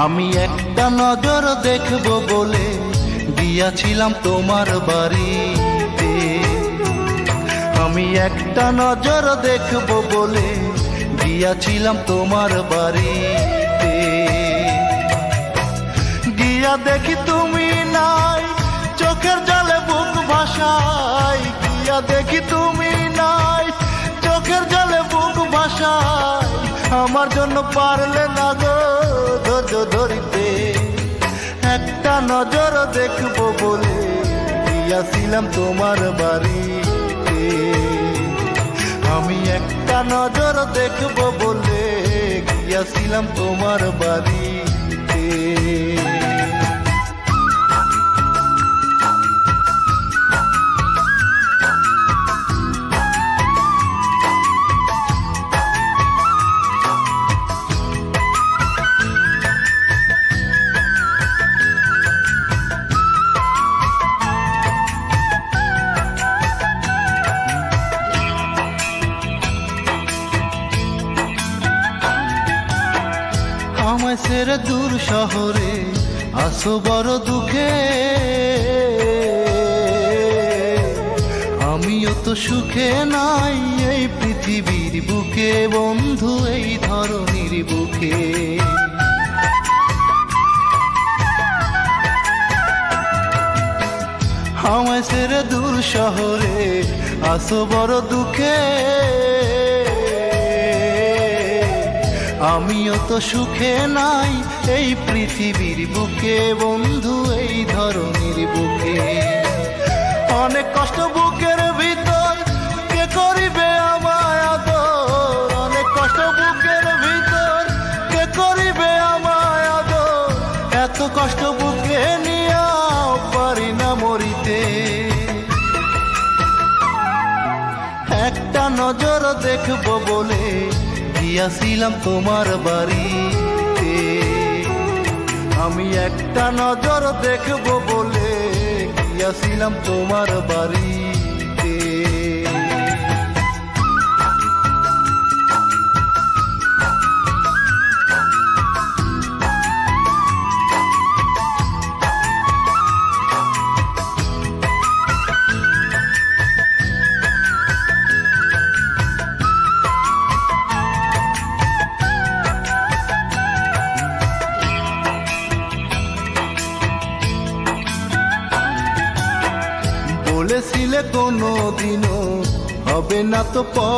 আমি একটা নজর দেখব বলে গিয়াছিলাম তোমার বাড়িতে। আমি একটা নজর দেখব বলে গিয়াছিলাম তোমার বাড়িতে। গিয়া দেখি তুমি নাই, চোখের জলে বুক ভাসাই। গিয়া দেখি তুমি নাই, চোখের জলে বুক ভাসাই। আমার জন্য পারলে না গো ধৈর্য ধরিতে। একটা নজর দেখব বলে গিয়াছিলাম তোমার বাড়িতে। আমি একটা নজর দেখব বলে গিয়াছিলাম তোমার বাড়িতে। আমায় ছেড়ে দূর শহরে আসো বড় দুঃখে। আমিও তো সুখে নাই এই পৃথিবীর বুকে বন্ধু, এই ধরনীর বুকে। আমায় ছেড়ে দূর শহরে আসো বড় দুঃখে। আমিও তো সুখে নাই এই পৃথিবীর বুকে বন্ধু, এই ধরনীর বুকে। অনেক কষ্ট বুকের ভিতর, কে করিবে আমায় আদর। অনেক কষ্ট বুকের ভিতর, কে করিবে আমায় আদর। এত কষ্ট বুকে নিয়াও পারি না মরিতে। একটা নজর দেখব বলে গিয়াছিলাম তোমার বাড়িতে। আমি একটা নজর দেখব বলে গিয়াছিলাম তোমার বাড়িতে। বলেছিলে কোনো দিনও হবে না তো পর।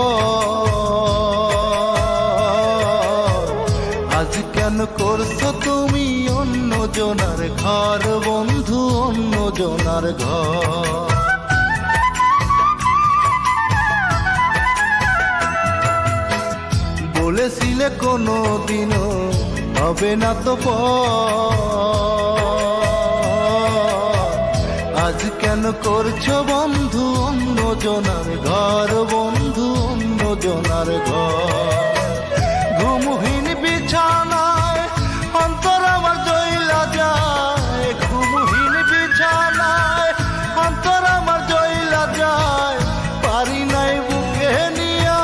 আজ কেন করছো তুমি অন্য জনার ঘর বন্ধু, অন্য জনার ঘর। বলেছিলে কোনো দিনও হবে না তো পর। আজ কেন করছো বন্ধু অন্য জনার ঘর বন্ধু, অন্য জনার ঘর। ঘুমহীন বিছানায় অন্তর আমার জইলা যায়। ঘুমহীন বিছানায় অন্তর আমার জইলা যায়। পারি নাই বুকে নিয়া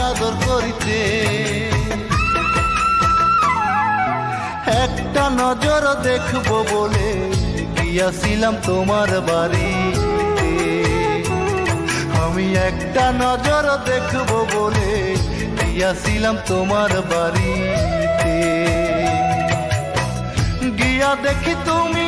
আদর করিতে। একটা নজর দেখব বলে গিয়াছিলাম তোমার বাড়িতে। আমি একটা নজর দেখব বলে গিয়াছিলাম তোমার বাড়িতে। গিয়া দেখি তুমি